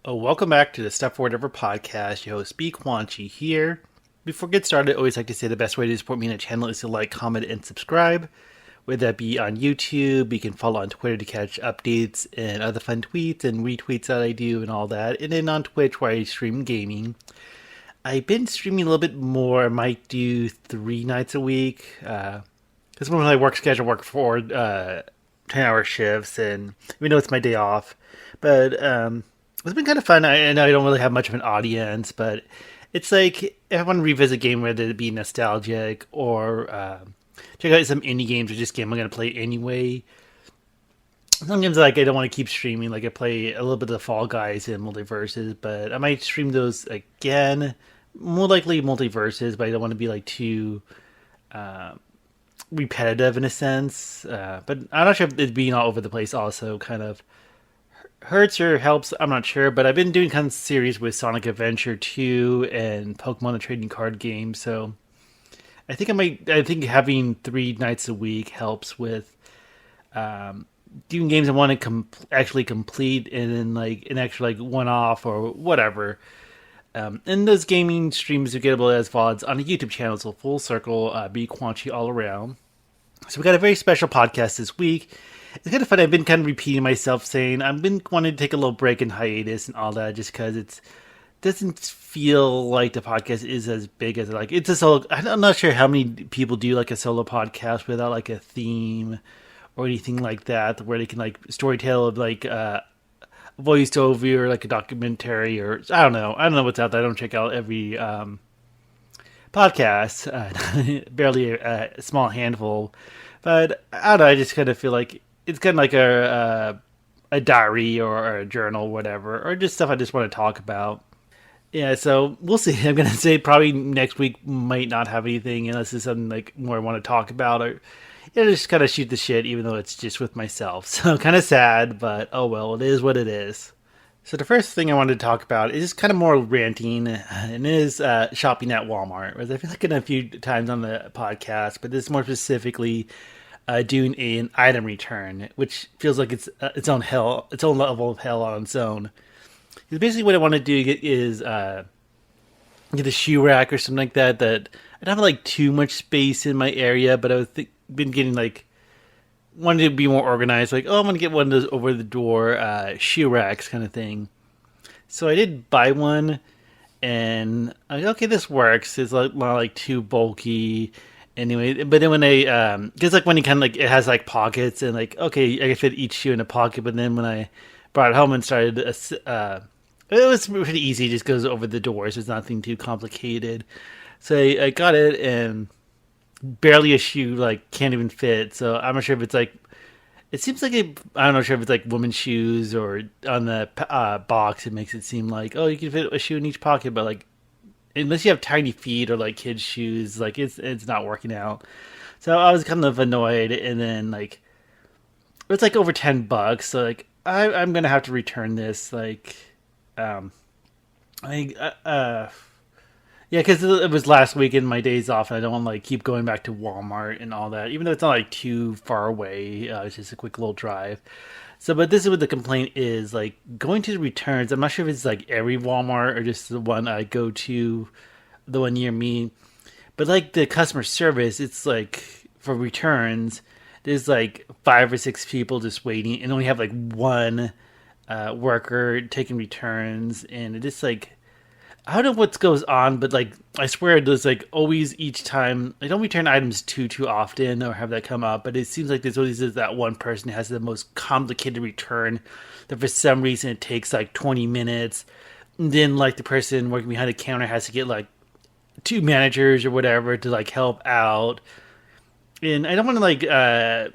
Oh, welcome back to the Stuff for Whatever podcast. Your host, BQuanchi here. Before we get started, I always like to say the best way to support me in the channel is to like, comment, and subscribe. Whether that be on YouTube, you can follow on Twitter to catch updates and other fun tweets and retweets that I do and all that. And then on Twitch where I stream gaming. I've been streaming a little bit more. I might do 3 nights a week. Because when my work schedule, work for 10-hour shifts, and even though it's my day off. But it's been kind of fun. I know I don't really have much of an audience, but it's like if I want to revisit a game, whether it be nostalgic or check out some indie games or just game I'm going to play anyway. Sometimes like I don't want to keep streaming. Like I play a little bit of the Fall Guys and Multiverses, but I might stream those again. More likely Multiverses, but I don't want to be like too repetitive in a sense. But I'm not sure if it being all over the place also kind of hurts or helps. I'm not sure, but I've been doing kind of series with Sonic Adventure 2 and Pokemon the Trading Card Game, so I think having 3 nights a week helps with doing games I want to actually complete, and then like an extra like one off or whatever. And those gaming streams are gettable as VODs on a YouTube channel, so full circle, BQuanchi all around. So we got a very special podcast this week. It's kind of fun. I've been kind of repeating myself, saying I've been wanting to take a little break and hiatus and all that, just because it doesn't feel like the podcast is as big as like it's a solo. I'm not sure how many people do like a solo podcast without like a theme or anything like that, where they can like storytell of like voiced over or like a documentary, or I don't know. I don't know what's out there. I don't check out every podcast, barely a small handful. But I don't know. I just kind of feel like it's kind of like a diary or a journal, whatever, or just stuff I just want to talk about. Yeah, so we'll see. I'm gonna say probably next week might not have anything unless it's something like more I want to talk about, or just kind of shoot the shit, even though it's just with myself. So kind of sad, but oh well, it is what it is. So the first thing I wanted to talk about is kind of more ranting, and it is shopping at Walmart. As I feel like in a few times on the podcast, but this is more specifically doing an item return, which feels like it's its own hell, its own level of hell on its own. Because basically, what I want to do is get a shoe rack or something like that. That I don't have like too much space in my area, but I've been getting like wanted to be more organized. Like, oh, I'm gonna get one of those over the door shoe racks kind of thing. So I did buy one, and I was like, okay, this works. It's like not like too bulky. Anyway, but then when I just like when you kind of like it has like pockets and like okay, I can fit each shoe in a pocket. But then when I brought it home and started, it was pretty easy. It just goes over the door, so it's nothing too complicated. So I got it, and barely a shoe like can't even fit. So I'm not sure if it's like it seems like I'm not sure if it's like women's shoes or on the box it makes it seem like oh you can fit a shoe in each pocket, but like unless you have tiny feet or like kids shoes, like it's not working out. So I was kind of annoyed, and then like it was like over $10. So like I'm gonna have to return this. Like I yeah, because it was last week in my days off, and I don't want to like keep going back to Walmart and all that, even though it's not like too far away. It's just a quick little drive. So, but this is what the complaint is like going to the returns. I'm not sure if it's like every Walmart or just the one I go to, the one near me. But like the customer service, it's like for returns, there's like 5 or 6 people just waiting, and only have like one worker taking returns, and it just like I don't know what goes on, but like I swear there's like always each time I don't return items too often or have that come up, but it seems like there's always that one person who has the most complicated return that for some reason it takes like 20 minutes. And then like the person working behind the counter has to get like 2 managers or whatever to like help out. And I don't want to like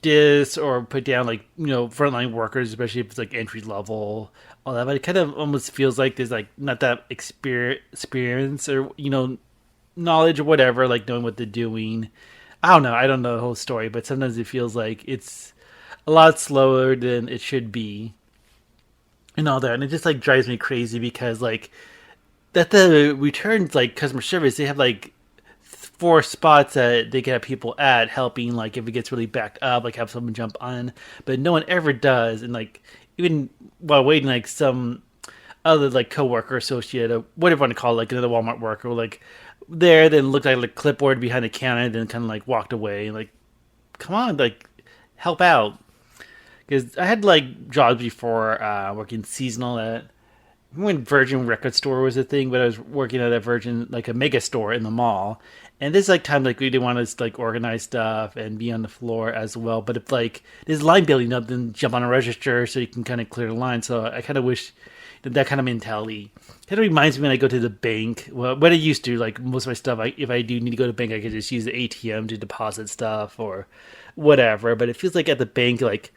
diss or put down like frontline workers, especially if it's like entry level, all that. But it kind of almost feels like there's like not that experience or knowledge or whatever, like knowing what they're doing. I don't know the whole story, but sometimes it feels like it's a lot slower than it should be, and all that. And it just like drives me crazy because like that the returns like customer service, they have like 4 spots that they can have people at helping, like if it gets really backed up, like have someone jump on, but no one ever does. And like even while waiting, like some other like coworker, associate, or whatever you want to call it, like another Walmart worker, like there, then looked like a clipboard behind the counter, then kind of like walked away. Like, come on, like help out. Because I had like jobs before working seasonal at when Virgin Record Store was a thing, but I was working at a Virgin like a mega store in the mall. And this like time like we didn't want to like organize stuff and be on the floor as well. But if like there's line building up, then jump on a register so you can kind of clear the line. So I kind of wish that kind of mentality. Kind of reminds me when I go to the bank. Well, what I used to like most of my stuff. If I do need to go to the bank, I could just use the ATM to deposit stuff or whatever. But it feels like at the bank, like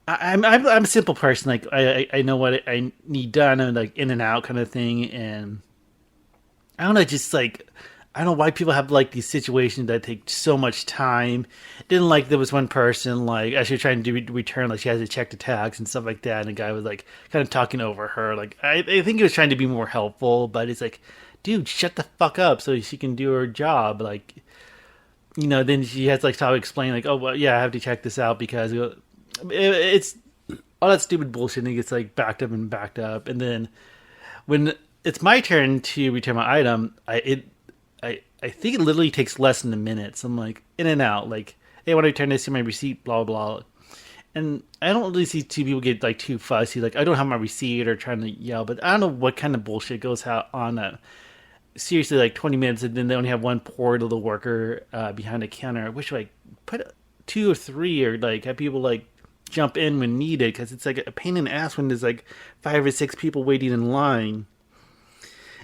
I'm a simple person. Like I know what I need done and like in and out kind of thing. And I don't know, just like I don't know why people have like these situations that take so much time. Didn't like there was one person like actually trying to return, like she had to check the tax and stuff like that, and the guy was like kind of talking over her. Like I think he was trying to be more helpful, but it's like, dude, shut the fuck up so she can do her job. Like, then she has to like start explaining like, oh well, yeah, I have to check this out because it's all that stupid bullshit. And it gets like backed up and backed up, and then when it's my turn to return my item, I think it literally takes less than a minute. So I'm like in and out, like, hey, I want to return this to my receipt, blah blah. And I don't really see two people get like too fussy, like I don't have my receipt or trying to yell, but I don't know what kind of bullshit goes out on that. Seriously, like 20 minutes, and then they only have one poor little worker behind the counter. I wish like put two or three, or like have people like jump in when needed, because it's like a pain in the ass when there's like 5 or 6 people waiting in line.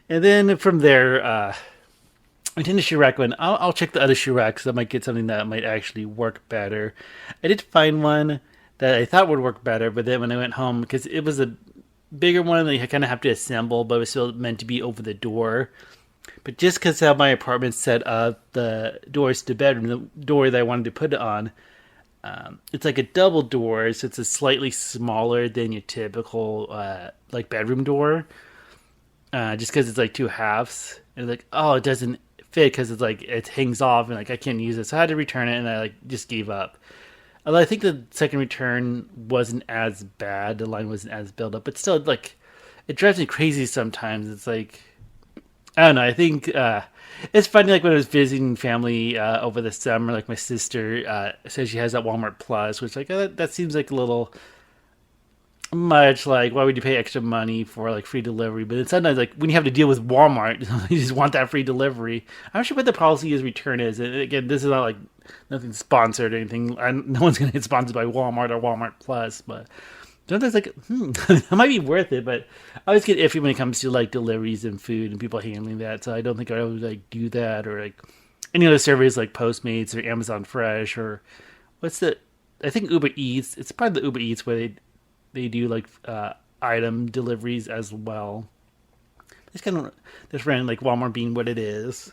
And then from there, I tend to shoe rack one. I'll check the other shoe racks. I might get something that might actually work better. I did find one that I thought would work better, but then when I went home, because it was a bigger one that you kind of have to assemble, but it was still meant to be over the door. But just because how my apartment set up, the doors to bedroom, the door that I wanted to put it on, it's like a double door, so it's a slightly smaller than your typical like bedroom door. Just because it's like two halves, and it's like, oh, it doesn't fit because it's like it hangs off and like I can't use it, so I had to return it, and I like just gave up. Although I think the second return wasn't as bad, the line wasn't as built up, but still, like, it drives me crazy sometimes. It's like, I don't know. I think it's funny. Like when I was visiting family over the summer, like my sister says she has that Walmart Plus, which like that seems like a little much. Like, why would you pay extra money for like free delivery? But it's sometimes like when you have to deal with Walmart, you just want that free delivery. I'm not sure what the policy is return is. And again, this is not like nothing sponsored or anything. No one's gonna get sponsored by Walmart or Walmart Plus, but sometimes like it might be worth it. But I always get iffy when it comes to like deliveries and food and people handling that. So I don't think I would like do that, or like any other service like Postmates or Amazon Fresh or what's the, I think Uber Eats. It's probably the Uber Eats where they do like item deliveries as well. It's kind of just random, like Walmart being what it is.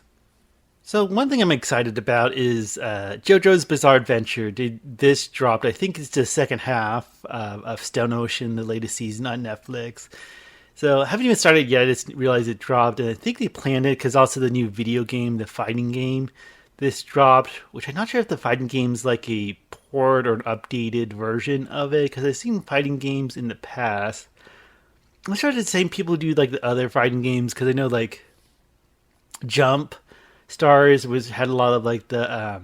So one thing I'm excited about is JoJo's Bizarre Adventure. This dropped, I think it's the second half of Stone Ocean, the latest season on Netflix. So I haven't even started yet. I just realized it dropped, and I think they planned it because also the new video game, the fighting game, this dropped, which I'm not sure if the fighting game's like a port or an updated version of it, because I've seen fighting games in the past. I'm sure it's the same people who do like the other fighting games, because I know like Jump Stars had a lot of like the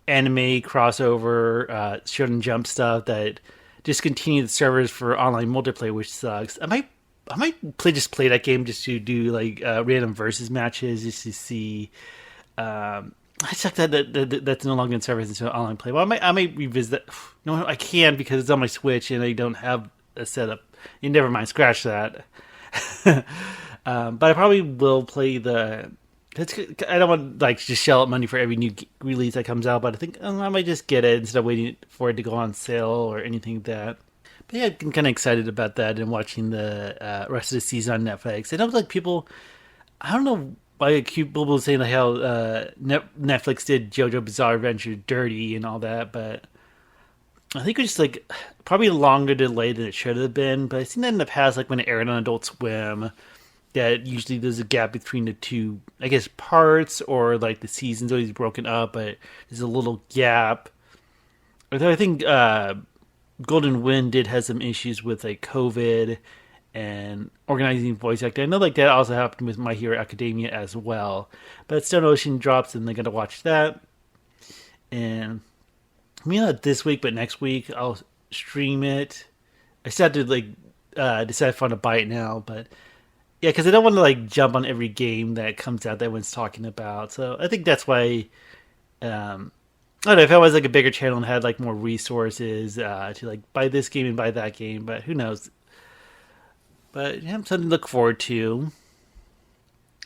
anime crossover Shonen Jump stuff that discontinued the servers for online multiplayer, which sucks. I might play that game just to do like random versus matches, just to see. I checked that's no longer in servers into online play. Well, I might revisit that. No, I can because it's on my Switch and I don't have a setup. Never mind, scratch that. But I probably will play the. I don't want like just shell out money for every new release that comes out, but I think I might just get it instead of waiting for it to go on sale or anything like that. But yeah, I'm kind of excited about that and watching the rest of the season on Netflix. I know like people, I don't know why people were saying like how Netflix did JoJo Bizarre Adventure dirty and all that, but I think it was just like probably a longer delay than it should have been. But I've seen that in the past, like when it aired on Adult Swim, that usually there's a gap between the two, I guess, parts, or like the season's always broken up, but there's a little gap. Although I think Golden Wind did have some issues with like COVID and organizing voice acting. I know like that also happened with My Hero Academia as well. But Stone Ocean drops, and they're gonna watch that. And maybe not this week, but next week I'll stream it. I still have to like decide if I want to buy it now, but yeah, because I don't want to like jump on every game that comes out that everyone's talking about. So I think that's why. I don't know if I was like a bigger channel and had like more resources to like buy this game and buy that game, but who knows? But yeah, something to look forward to.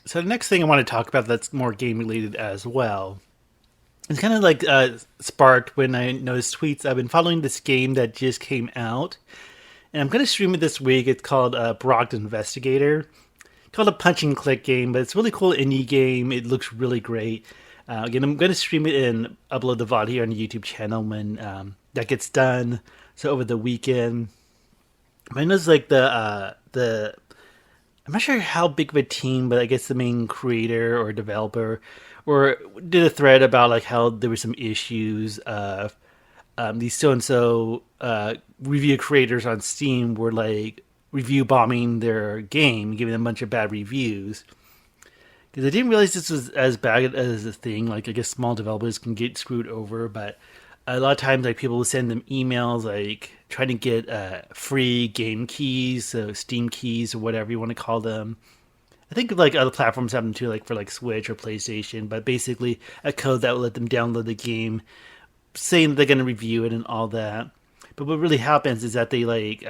So the next thing I want to talk about that's more game related as well. It's kind of like sparked when I noticed tweets. I've been following this game that just came out, and I'm going to stream it this week. It's called Brocked Investigator. It's called a punch and click game, but it's a really cool indie game. It looks really great. Again, I'm going to stream it and upload the VOD here on the YouTube channel when that gets done. So over the weekend, I know it's like the I'm not sure how big of a team, but I guess the main creator or developer or did a thread about like how there were some issues of these so and so review creators on Steam were like review bombing their game, giving them a bunch of bad reviews. Because I didn't realize this was as bad as a thing. Like, I guess small developers can get screwed over, but a lot of times, like, people will send them emails, like, trying to get free game keys, so Steam keys or whatever you want to call them. I think, like, other platforms have them too, like, for, like, Switch or PlayStation, but basically a code that will let them download the game, saying they're going to review it and all that. But what really happens is that they, like,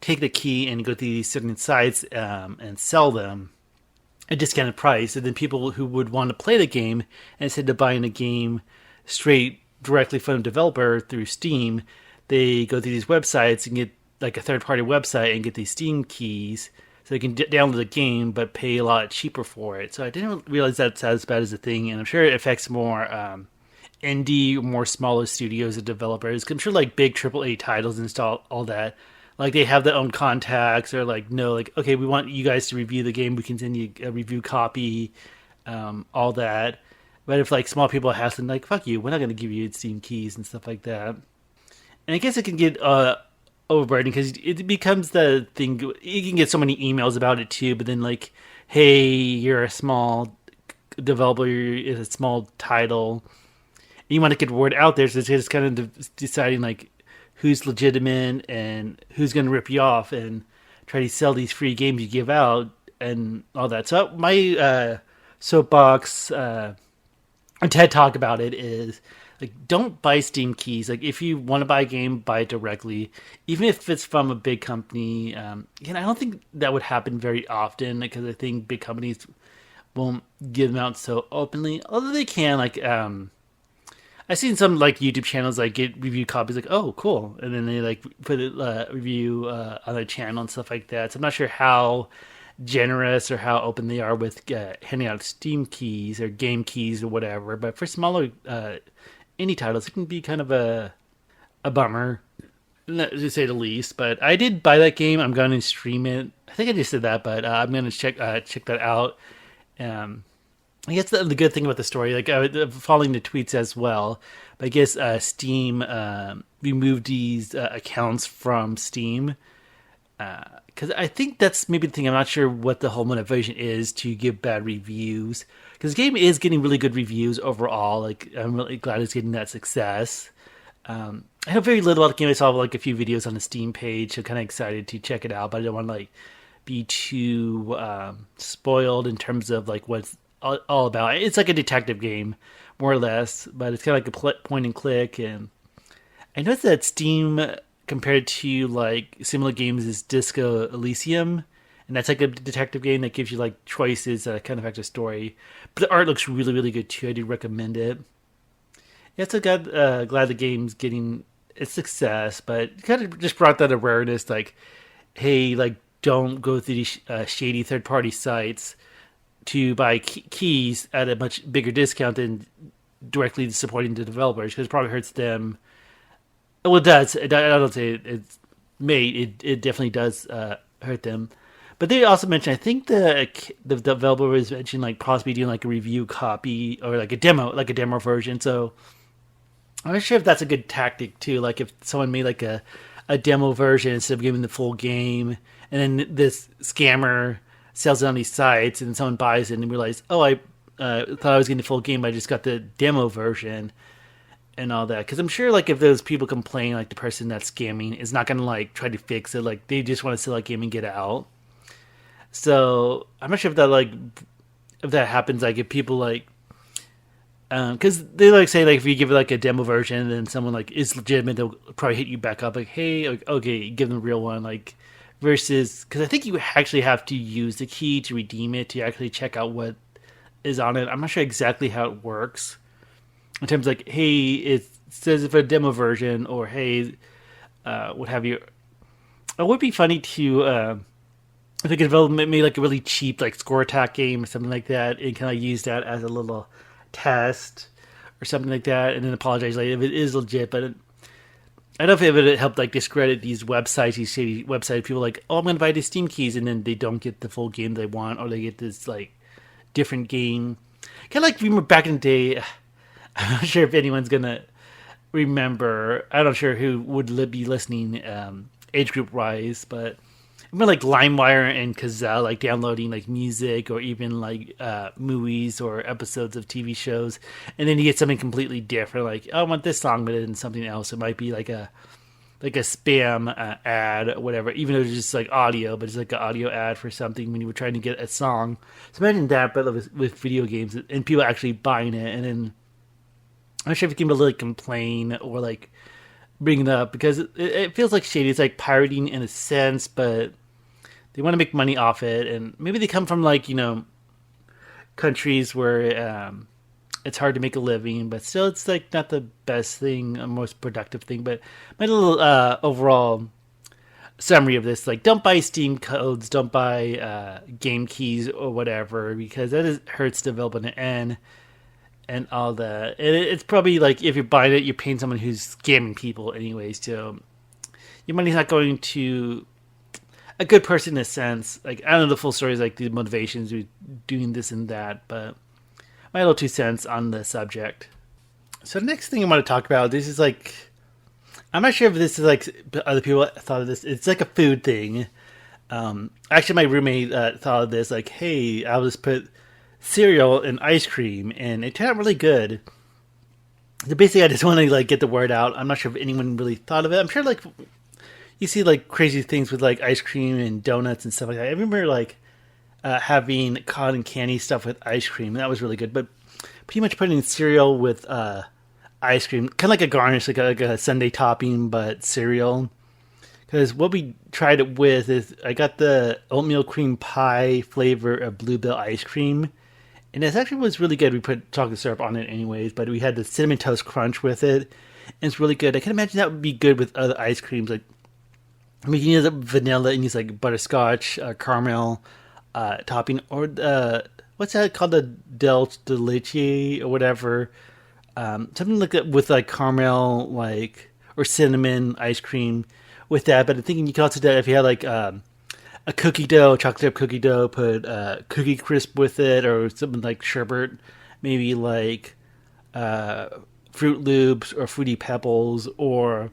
take the key and go to these certain sites and sell them a discounted price, and then people who would want to play the game, instead of buying a game straight directly from the developer through Steam, they go to these websites and get like a third-party website and get these Steam keys so they can download the game but pay a lot cheaper for it. So I didn't realize that's as bad as a thing, and I'm sure it affects more indie, more smaller studios and developers. I'm sure like big AAA titles install all that. Like, they have their own contacts, or, like, no, like, okay, we want you guys to review the game. We can send you a review copy, all that. But if, like, small people have something, like, fuck you, we're not going to give you Steam keys and stuff like that. And I guess it can get overburdening, because it becomes the thing. You can get so many emails about it, too. But then, like, hey, you're a small developer, you're a small title, and you want to get word out there. So it's just kind of deciding, like, who's legitimate and who's going to rip you off and try to sell these free games you give out and all that. So my soapbox and TED Talk about it is, like, don't buy Steam keys. Like, if you want to buy a game, buy it directly, even if it's from a big company. I don't think that would happen very often, because I think big companies won't give them out so openly, although they can. Like, I've seen some like YouTube channels like get review copies, like, oh, cool, and then they like put a review on their channel and stuff like that. So I'm not sure how generous or how open they are with handing out Steam keys or game keys or whatever. But for smaller indie titles, it can be kind of a bummer, to say the least. But I did buy that game. I'm going to stream it. I think I just did that, but I'm going to check that out. I guess the good thing about the story, like, following the tweets as well, but I guess Steam removed these accounts from Steam, because I think that's maybe the thing. I'm not sure what the whole motivation is to give bad reviews, because the game is getting really good reviews overall. Like, I'm really glad it's getting that success. I know very little about the game. I saw like a few videos on the Steam page, so kind of excited to check it out, but I don't want to like be too spoiled in terms of like what's all about. It's like a detective game, more or less, but it's kind of like a point and click. And I noticed that Steam, compared to like similar games, is Disco Elysium, and that's like a detective game that gives you like choices that kind of affect a story. But the art looks really, really good too. I do recommend it. Yeah, so glad the game's getting its success, but it kind of just brought that awareness, like, hey, like, don't go through these shady third-party sites to buy keys at a much bigger discount than directly supporting the developers, because it probably hurts them. Well, it does. I don't say it's made. It definitely does hurt them. But they also mentioned, I think the developer was mentioning like possibly doing like a review copy or like a demo version. So I'm not sure if that's a good tactic too. Like if someone made like a a demo version instead of giving the full game, and then this scammer sells it on these sites, and someone buys it and realizes, oh, I thought I was getting the full game, but I just got the demo version and all that. Because I'm sure, like, if those people complain, like, the person that's scamming is not gonna like try to fix it. Like, they just want to sell that game and get out. So I'm not sure if that happens. Like, if people like, because they like say, like, if you give it like a demo version and then someone like is legitimate, they'll probably hit you back up like, hey, like, okay, give them a real one, like, versus, because I think you actually have to use the key to redeem it to actually check out what is on it. I'm not sure exactly how it works in terms of, like, hey, it says if a demo version, or hey, what have you. It would be funny to if the development made like a really cheap like score attack game or something like that, and kind of use that as a little test or something like that, and then apologize later if it is legit. But I don't know if it would help like discredit these websites, these shady websites. People like, oh, I'm going to buy the Steam keys, and then they don't get the full game they want, or they get this like different game. Kind of like, remember back in the day. I'm not sure if anyone's gonna remember. I'm not sure who would be listening, age group wise, but I remember like LimeWire and Kazaa, like downloading like music or even like movies or episodes of TV shows, and then you get something completely different. Like, oh, I want this song, but then something else. It might be like a spam ad or whatever, even though it's just like audio, but it's like an audio ad for something when you were trying to get a song. So imagine that, but with video games and people actually buying it, and then I'm not sure if you can really complain or like bring it up, because it feels like shady. It's like pirating in a sense, but they want to make money off it, and maybe they come from like, countries where it's hard to make a living, but still it's like not the best thing, most productive thing. But my little overall summary of this, like, don't buy Steam codes, don't buy game keys or whatever, because that hurts development and all that. It's probably like, if you're buying it, you're paying someone who's scamming people anyways. So your money's not going to a good person in a sense. Like, I don't know the full stories, like the motivations of doing this and that, but my little 2 cents on the subject. So the next thing I want to talk about, this is like, I'm not sure if this is like other people thought of this. It's like a food thing. Actually, my roommate thought of this, like, hey, I'll just put cereal and ice cream, and it turned out really good. So basically, I just want to like get the word out. I'm not sure if anyone really thought of it. I'm sure like you see like crazy things with like ice cream and donuts and stuff like that. I remember like having cotton candy stuff with ice cream, and that was really good. But pretty much putting cereal with ice cream, kind of like a garnish, like a sundae topping, but cereal. Because what we tried it with is, I got the oatmeal cream pie flavor of Bluebell ice cream, and it actually was really good. We put chocolate syrup on it anyways, but we had the Cinnamon Toast Crunch with it, and it's really good. I can imagine that would be good with other ice creams. Like, I mean, you use vanilla and use like butterscotch, caramel topping, or what's that called, the Dulce de Leche or whatever, something like that with like caramel, like, or cinnamon ice cream with that. But I'm thinking you could also do that if you had like a cookie dough, chocolate chip cookie dough, put cookie crisp with it, or something like sherbet, maybe like Fruit Loops or Fruity Pebbles, or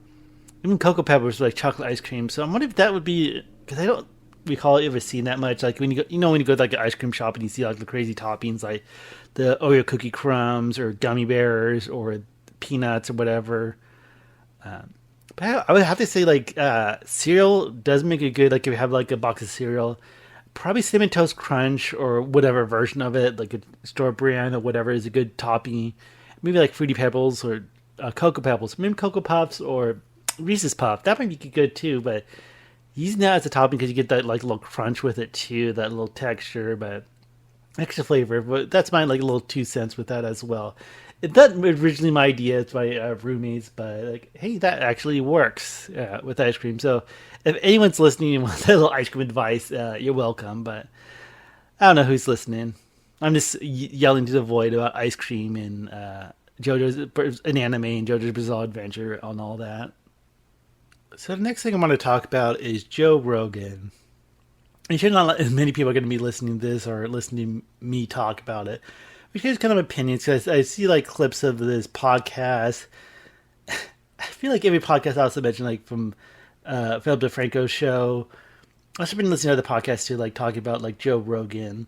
even Cocoa Pebbles, like chocolate ice cream. So I'm wondering if that would be, because I don't recall ever seeing that much. Like when you go, when you go to like an ice cream shop and you see like the crazy toppings, like the Oreo cookie crumbs or gummy bears or peanuts or whatever. But I would have to say, like, cereal does make it good. Like, if you have like a box of cereal, probably Cinnamon Toast Crunch or whatever version of it, like a store brand or whatever, is a good topping. Maybe like Fruity Pebbles or Cocoa Pebbles, maybe Cocoa Puffs or Reese's Puff. That might be good too. But using that as a topping, because you get that like little crunch with it too, that little texture, but extra flavor. But that's my like little 2 cents with that as well. That originally my idea. It's my roommates, but like, hey, that actually works with ice cream. So if anyone's listening and wants that little ice cream advice, you're welcome. But I don't know who's listening. I'm just yelling to the void about ice cream and JoJo's an anime and JoJo's Bizarre Adventure and all that. So the next thing I want to talk about is Joe Rogan. I'm sure not many people are going to be listening to this or listening to me talk about it. Which is kind of opinions, because I see like clips of this podcast. I feel like every podcast I also mention, like from Philip DeFranco's show. I've also been listening to other podcasts too, like talking about like Joe Rogan,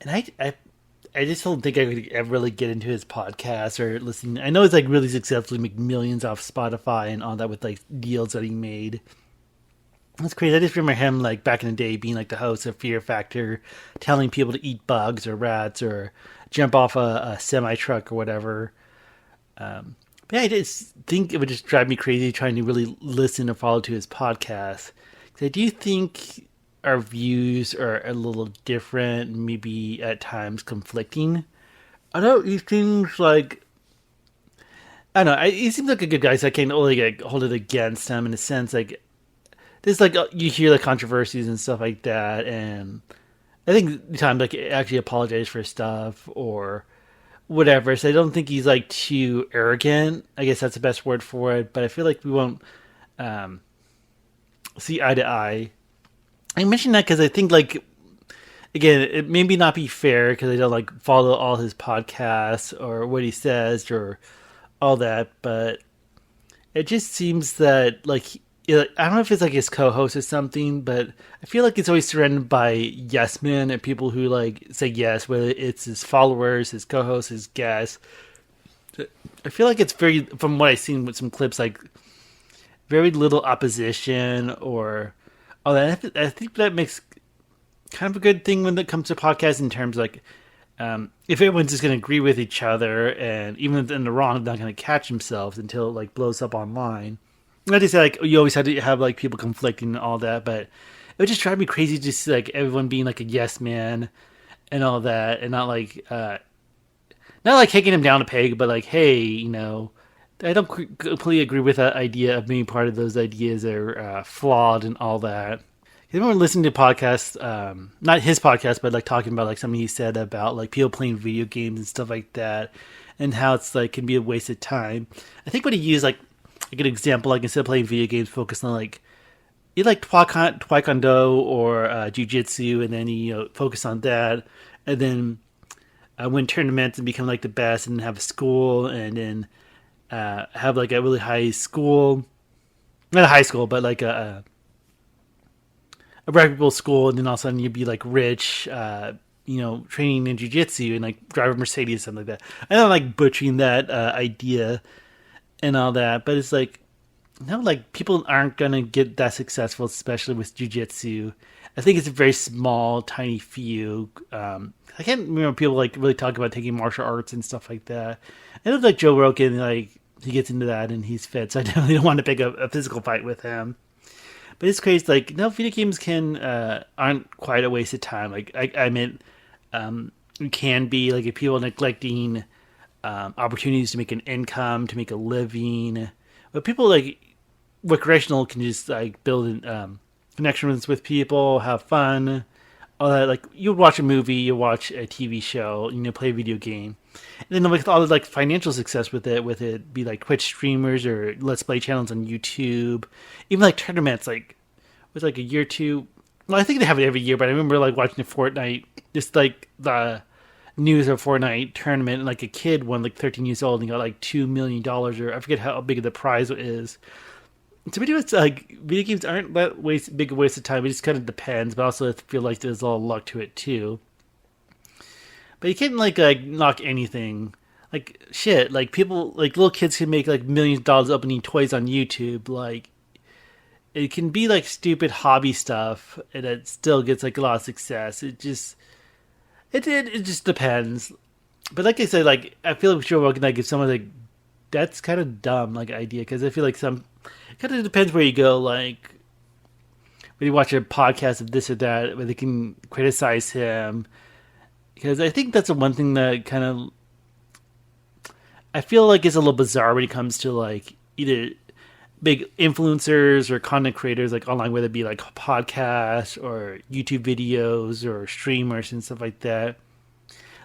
and I just don't think I could ever really get into his podcast or listen. I know he's like really successfully make millions off Spotify and all that with like deals that he made. That's crazy. I just remember him like back in the day being like the host of Fear Factor, telling people to eat bugs or rats or jump off a semi truck or whatever. But yeah, I just think it would just drive me crazy trying to really listen or follow to his podcast. 'Cause I do think our views are a little different, maybe at times conflicting. I know he seems like I don't know. He seems like a good guy, so I can't really like, hold it against him in a sense. Like there's like you hear the controversies and stuff like that, and I think the time like actually apologize for stuff or whatever. So I don't think he's like too arrogant. I guess that's the best word for it. But I feel like we won't um, see eye to eye. I mention that because I think like again, it may not be fair because I don't like follow all his podcasts or what he says or all that, but it just seems that like I don't know if it's like his co-host or something, but I feel like it's always surrounded by yes men and people who like say yes, whether it's his followers, his co-hosts, his guests. I feel like it's very, from what I've seen with some clips, like very little opposition or all that. I think that makes kind of a good thing when it comes to podcasts in terms of like if everyone's just going to agree with each other and even if they're in the wrong, they're not going to catch themselves until it like blows up online. Not to say like you always have to have like people conflicting and all that, but it would just drive me crazy just like everyone being like a yes man and all that, and not like taking him down a peg, but like hey, I don't completely agree with that idea of being part of those ideas are flawed and all that. I remember listening to podcasts, not his podcast, but like talking about like something he said about like people playing video games and stuff like that, and how it's like can be a waste of time. I think what he used like a good example, like instead of playing video games, focus on like you like taekwondo or jiu-jitsu, and then you focus on that, and then win tournaments and become like the best, and have a school, and then have like a really high school, not a high school, but like a reputable school, and then all of a sudden you'd be like rich, training in jiu-jitsu and like drive a Mercedes, something like that. I don't like butchering that idea and all that, but it's like, like people aren't gonna get that successful, especially with jiu-jitsu. I think it's a very small, tiny few. I can't remember people like really talk about taking martial arts and stuff like that. I know like Joe Rogan, like he gets into that and he's fit, so I definitely don't want to pick up a physical fight with him. But it's crazy, like video games aren't quite a waste of time. Like I meant, it can be like if people are neglecting opportunities to make an income, to make a living. But people like recreational can just like build connections with people, have fun, all that. Like you watch a movie, you watch a TV show, play a video game, and then with all the like financial success with it be like Twitch streamers or Let's Play channels on YouTube, even like tournaments like with like a year or two. Well, I think they have it every year, but I remember like watching a Fortnite, just like the news of Fortnite tournament, and like a kid won like 13 years old and got like $2 million, or I forget how big the prize is. To me, it's like video games aren't that big a waste of time. It just kind of depends, but also I feel like there's a lot of luck to it too. But you can't like knock anything. Like shit, like people, like little kids can make like millions of dollars opening toys on YouTube. Like it can be like stupid hobby stuff, and it still gets like a lot of success. It just depends. But like I said, like I feel like Joe Rogan, like if someone's like that's kind of dumb like idea, because I feel like it kind of depends where you go. Like when you watch a podcast of this or that, where they can criticize him, because I think that's the one thing that kind of I feel like is a little bizarre when it comes to like either big influencers or content creators like online, whether it be like podcasts or YouTube videos or streamers and stuff like that.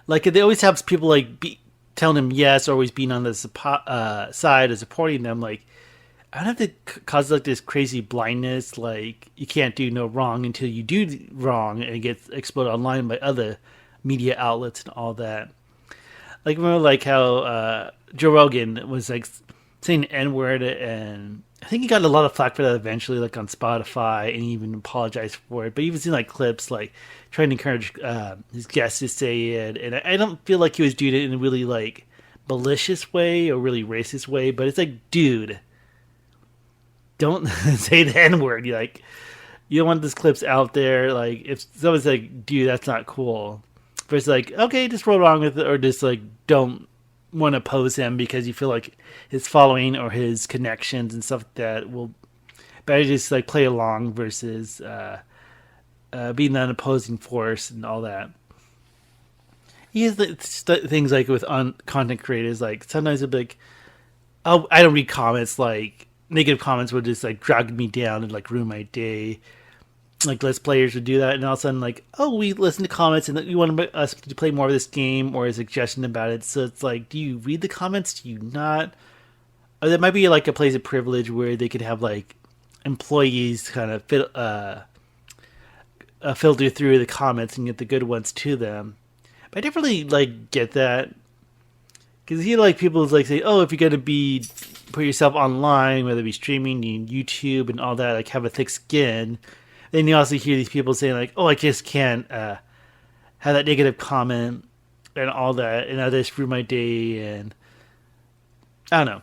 Like they always have people like telling them yes, or always being on the side of supporting them. Like I don't have to cause like this crazy blindness, like you can't do no wrong until you do wrong, and it gets exploded online by other media outlets and all that. Like remember like how Joe Rogan was like saying the N-word and I think he got a lot of flack for that eventually, like on Spotify, and he even apologized for it. But even seen like clips like trying to encourage his guests to say it, and I don't feel like he was doing it in a really like malicious way or really racist way. But it's like, dude, don't say the N word. You like, you don't want these clips out there. Like, if someone's like, dude, that's not cool. Versus like, okay, just roll along with it, or just like, don't want to oppose him because you feel like his following or his connections and stuff like that will better just like play along versus being an opposing force and all that. He has things like with content creators, like sometimes it'll be like, oh, I don't read comments, like negative comments would just like drag me down and like ruin my day. Like Let's Players would do that, and all of a sudden, like, oh, we listen to comments and you want us to play more of this game or a suggestion about it. So it's like, do you read the comments? Do you not? Or there might be like a place of privilege where they could have like employees kind of filter through the comments and get the good ones to them. But I definitely like get that because you like people like say, oh, if you're gonna be put yourself online, whether it be streaming, YouTube, and all that, like have a thick skin. Then you also hear these people saying like, "Oh, I just can't have that negative comment and all that, and I just ruin my day." And I don't know.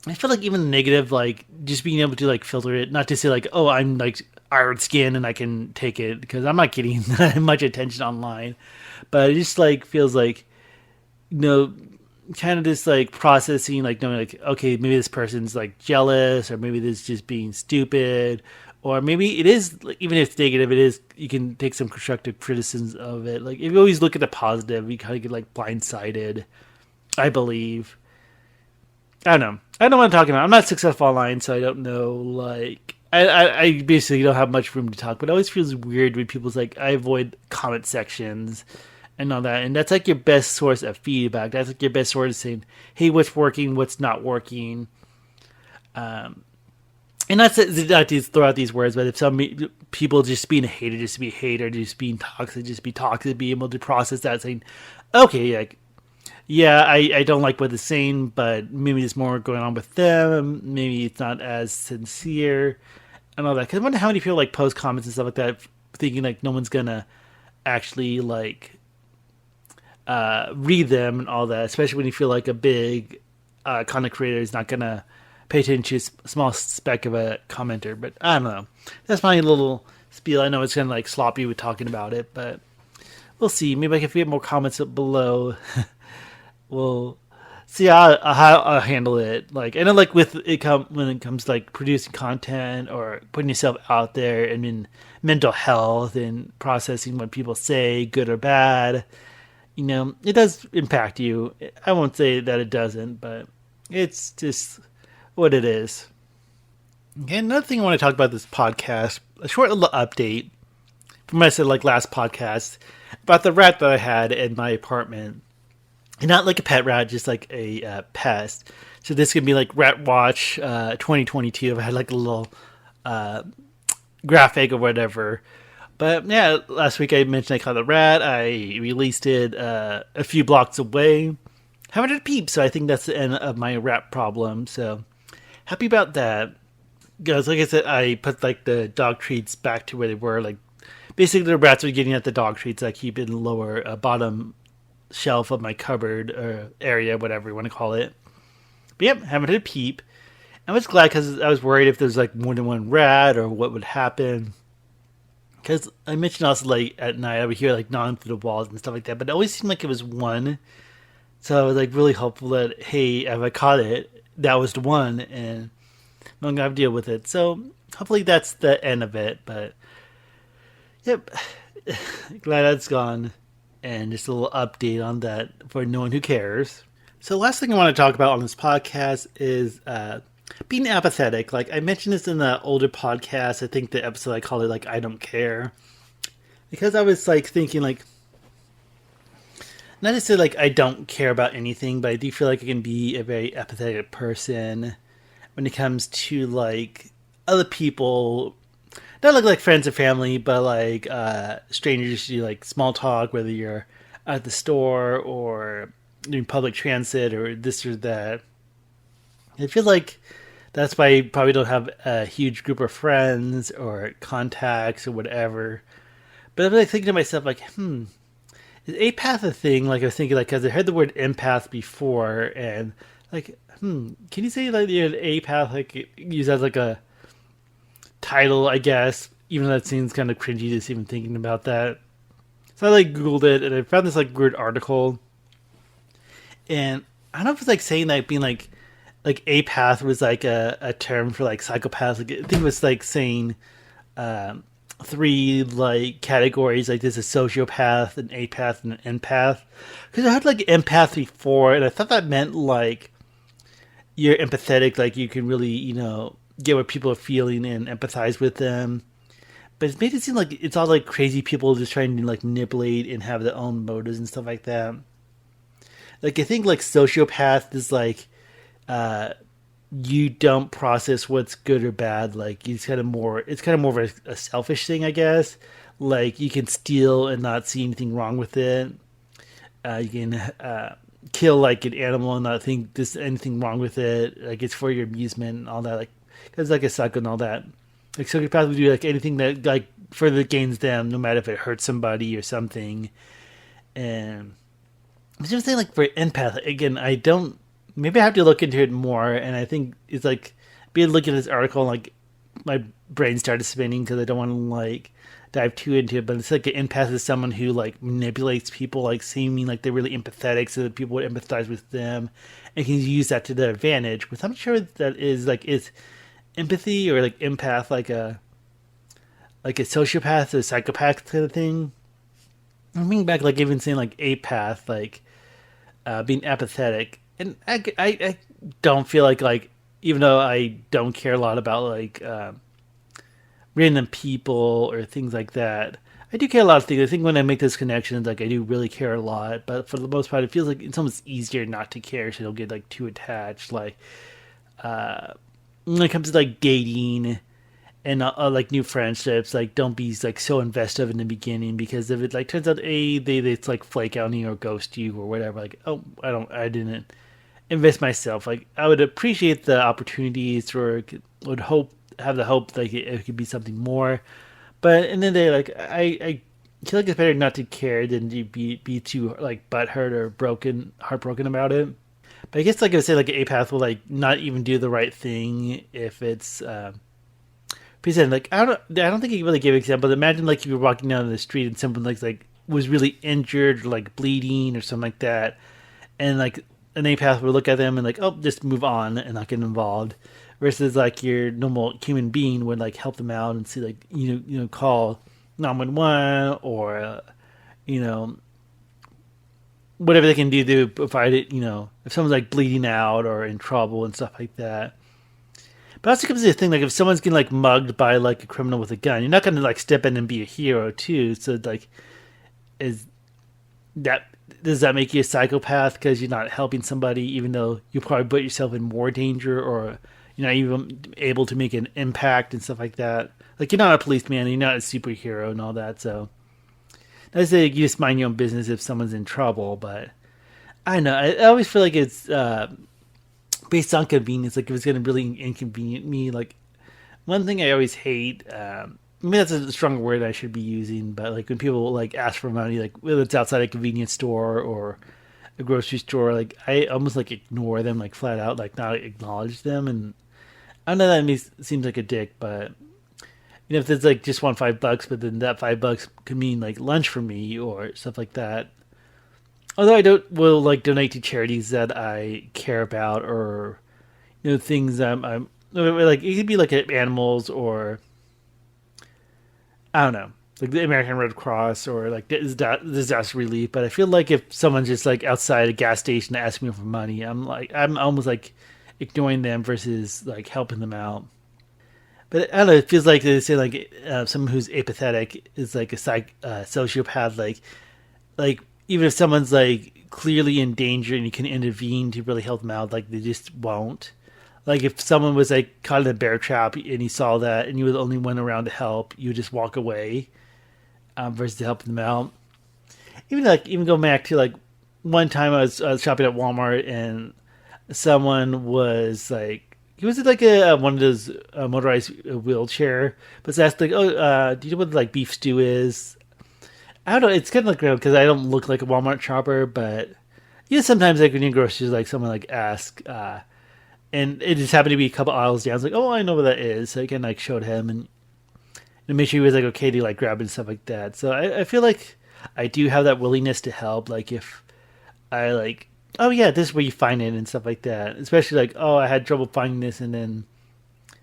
I feel like even the negative, like just being able to like filter it, not to say like, "Oh, I'm like iron skin and I can take it," because I'm not getting that much attention online. But it just like feels like, you know, kind of just like processing, like knowing like, okay, maybe this person's like jealous, or maybe this is just being stupid. Or maybe it is, even if it's negative, it is, you can take some constructive criticisms of it. Like, if you always look at the positive, you kind of get, like, blindsided, I believe. I don't know. I don't know what I'm talking about. I'm not successful online, so I don't know, like, I basically don't have much room to talk, but it always feels weird when people's like, I avoid comment sections and all that. And that's, like, your best source of feedback. That's, like, your best source of saying, hey, what's working, what's not working. And not to throw out these words, but if some people just being a hater, just to be a hater, just being toxic, just be toxic, be able to process that, saying, okay, like, yeah, I don't like what they're saying, but maybe there's more going on with them. Maybe it's not as sincere and all that. Because I wonder how many people like post comments and stuff like that, thinking like no one's gonna actually like read them and all that. Especially when you feel like a big content creator is not gonna pay attention to a small speck of a commenter. But I don't know. That's my little spiel. I know it's kind of like sloppy with talking about it, but we'll see. Maybe I can get more comments below. We'll see how I'll handle it. Like, I know, like with it when it comes to like producing content or putting yourself out there, and in mental health and processing what people say, good or bad. You know, it does impact you. I won't say that it doesn't, but it's just what it is. Okay, another thing I want to talk about this podcast, a short little update from what I said like last podcast about the rat that I had in my apartment. And not like a pet rat, just like a pest. So this could be like Rat Watch 2022. I had like a little graphic or whatever. But yeah, last week I mentioned I caught the rat. I released it a few blocks away. Haven't had a peep, so I think that's the end of my rat problem. So happy about that. Because like I said, I put like the dog treats back to where they were. Like basically the rats are getting at the dog treats. I keep it in the lower bottom shelf of my cupboard or area, whatever you want to call it. But yep, haven't had a peep. I was glad because I was worried if there's like more than one rat or what would happen. Because I mentioned also like at night I would hear like gnawing through the walls and stuff like that, but it always seemed like it was one. So I was like really hopeful that, hey, if I caught it, that was the one and I'm gonna have to deal with it. So hopefully that's the end of it. But yep, glad that's gone. And just a little update on that for no one who cares. So the last thing I want to talk about on this podcast is being apathetic. Like I mentioned this in the older podcast. I think the episode I called it like I don't care. Because I was like thinking like, not to say like I don't care about anything, but I do feel like I can be a very apathetic person when it comes to like other people. Not like friends or family, but like strangers. You like small talk, whether you're at the store or doing public transit or this or that. I feel like That's why you probably don't have a huge group of friends or contacts or whatever. But I'm like thinking to myself, like, is apath a thing? Like I was thinking, like, because I heard the word empath before, and like, can you say like you're an apath, like use as like a title? I guess, even though that seems kind of cringy just even thinking about that. So I like Googled it, and I found this like weird article, and I don't know if it's like saying that being like apath was like a term for like psychopaths. Like, I think it was like saying um, three like categories, like there's a sociopath, an apath, and an empath. Because I heard like empath before, and I thought that meant like you're empathetic, like you can really get what people are feeling and empathize with them. But it's made it seem like it's all like crazy people just trying to like manipulate and have their own motives and stuff like that. Like I think like sociopath is like uh you don't process what's good or bad. Like it's kind of more of a selfish thing, I guess. Like you can steal and not see anything wrong with it. You can kill like an animal and not think there's anything wrong with it. Like it's for your amusement and all that. Like because like a psycho and all that. Like sociopath would do like anything that like further gains them, no matter if it hurts somebody or something. And I was just saying, like for empath, again, I don't. Maybe I have to look into it more, and I think it's like being looking at this article, like my brain started spinning because I don't want to like dive too into it. But it's like an empath is someone who like manipulates people, like seeming like they're really empathetic, so that people would empathize with them, and can use that to their advantage. Which I'm sure that is empathy or like empath, like a sociopath or psychopath kind of thing. I'm thinking back, like even saying like apath, like being apathetic, and I don't feel like even though I don't care a lot about like random people or things like that, I do care a lot of things. I think when I make those connections, like I do really care a lot, but for the most part, it feels like it's almost easier not to care, so you don't get like too attached. Like when it comes to like dating and like new friendships, like don't be like so invested in the beginning, because if it like turns out they it's like flake out on you or ghost you or whatever, like oh I didn't invest myself. Like I would appreciate the opportunities, or would hope have the hope like it could be something more. But in the end of the day, like I feel like it's better not to care than to be too like butthurt or heartbroken about it. But I guess like I would say, like an apath will like not even do the right thing if it's present. Like I don't think you really gave an example. But imagine like you were walking down the street and someone like was really injured or like bleeding or something like that, and like an apath would look at them and like oh just move on and not get involved. Versus like your normal human being would like help them out and see like call 911 or you know whatever they can do to provide it. If someone's like bleeding out or in trouble and stuff like that. But also comes to the thing, like if someone's getting like mugged by like a criminal with a gun, you're not gonna like step in and be a hero too. So like, is that does that make you a psychopath because you're not helping somebody, even though you probably put yourself in more danger, or you're not even able to make an impact and stuff like that? Like you're not a policeman, you're not a superhero and all that. So I say you just mind your own business if someone's in trouble. But I don't know. I always feel like it's based on convenience. Like if it's going to really inconvenient me, like one thing I always hate. I mean that's a stronger word I should be using, but like when people like ask for money, like whether it's outside a convenience store or a grocery store, like I almost like ignore them, like flat out, like not acknowledge them. And I know that seems like a dick, but if it's like just want $5, but then that $5 could mean like lunch for me or stuff like that. Although I don't will like donate to charities that I care about, or things I'm like it could be like animals, or I don't know, like the American Red Cross or like disaster relief. But I feel like if someone's just like outside a gas station asking me for money, I'm almost like ignoring them versus like helping them out. But I don't know. It feels like they say like someone who's apathetic is like a sociopath. Like even if someone's like clearly in danger and you can intervene to really help them out, like they just won't. Like if someone was like caught in a bear trap and you saw that and you were the only one around to help, you would just walk away versus helping them out. Even go back to like one time I was shopping at Walmart and someone was like he was in like a one of those motorized wheelchair, but it's asked like, "Oh, do you know what like beef stew is?" I don't know. It's kind of like because I don't look like a Walmart shopper, but sometimes like when you go groceries, like someone like ask, and it just happened to be a couple aisles down. I was like, "Oh, I know what that is." So I can like showed him and make sure he was like okay to like grab it and stuff like that. So I feel like I do have that willingness to help. Like if I like, oh yeah, this is where you find it and stuff like that. Especially like, oh, I had trouble finding this, and then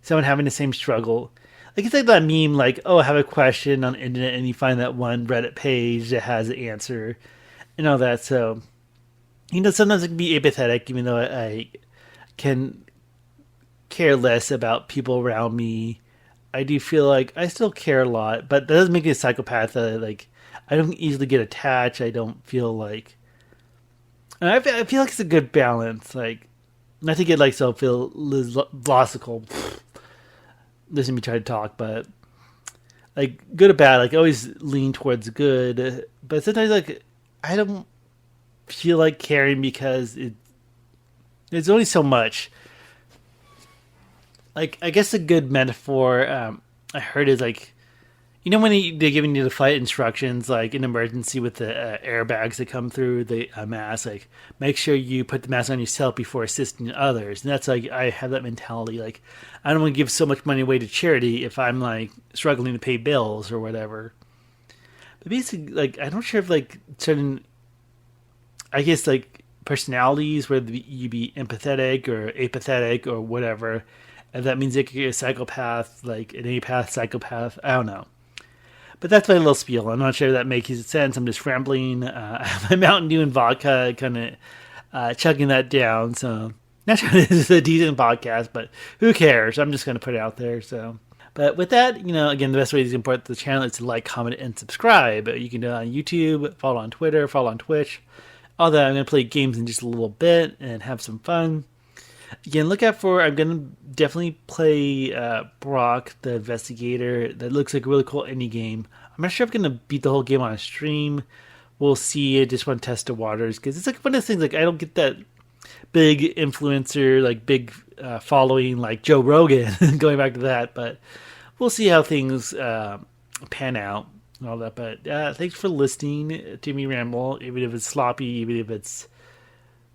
someone having the same struggle. Like it's like that meme, like, oh, I have a question on the internet, and you find that one Reddit page that has the answer and all that. So sometimes it can be apathetic, even though I can care less about people around me. I do feel like I still care a lot, but that doesn't make me a psychopath. Like I don't easily get attached. I don't feel like, and I feel like it's a good balance. Like not to get like so philosophical. Listen to me try to talk, but like good or bad, like always lean towards good. But sometimes like I don't feel like caring because there's only so much. Like I guess a good metaphor I heard is like when they're giving you the flight instructions, like in emergency with the airbags that come through the mask, like make sure you put the mask on yourself before assisting others. And that's like I have that mentality. Like I don't want to give so much money away to charity if I'm like struggling to pay bills or whatever. But basically, like I'm not sure if like certain, I guess like personalities, whether you be empathetic or apathetic or whatever, if that means like you're a psychopath, like an apath psychopath. I don't know. But that's my little spiel. I'm not sure if that makes sense. I'm just rambling. I have my Mountain Dew and vodka, kind of chugging that down. So, not sure this is a decent podcast, but who cares? I'm just going to put it out there. So, but with that, again, the best way to support the channel is to like, comment, and subscribe. You can do it on YouTube, follow on Twitter, follow on Twitch. All that. I'm going to play games in just a little bit and have some fun. Again, look out for, I'm going to definitely play Brock, the investigator. That looks like a really cool indie game. I'm not sure if I'm going to beat the whole game on a stream. We'll see. I just want to test the waters because it's like one of those things, like I don't get that big influencer, like big following like Joe Rogan, going back to that. But we'll see how things pan out and all that. But thanks for listening to me ramble, even if it's sloppy, even if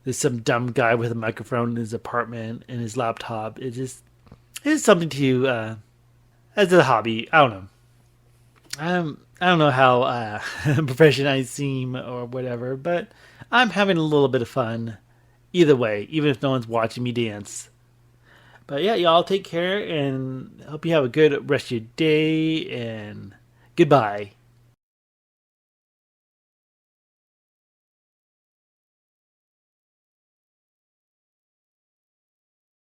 there's some dumb guy with a microphone in his apartment and his laptop. It's something to as a hobby. I don't know. I don't know how professional I seem or whatever, but I'm having a little bit of fun either way, even if no one's watching me dance. But yeah, y'all take care and hope you have a good rest of your day and goodbye.